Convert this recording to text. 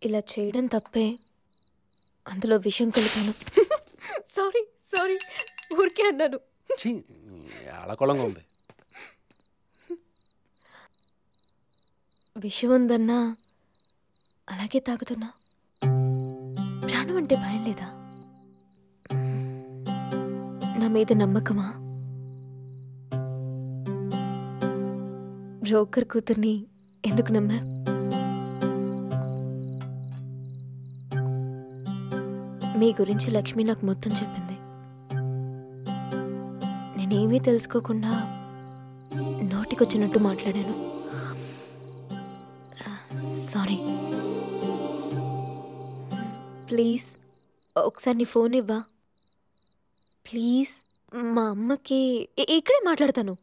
ఇలా చేయడం తప్పే, అందులో విషం కలిపాను. సారీ సారీ, ఊరికే అన్నాను. అలకొలంగా ఉంది. విషం ఉందన్నా అలాగే తాగుతున్నా. ప్రాణం అంటే భయం లేదా? నా మీద నమ్మకమా? బ్రోకర్ కూతుర్ని ఎందుకు నమ్మారు? మీ గురించి లక్ష్మి నాకు మొత్తం చెప్పింది. నేనేమీ తెలుసుకోకుండా నోటికొచ్చినట్టు మాట్లాడాను. సారీ. ప్లీజ్ ఒకసారి నీ ఫోన్ ఇవ్వా? ప్లీజ్. మా అమ్మకి ఇక్కడే మాట్లాడతాను.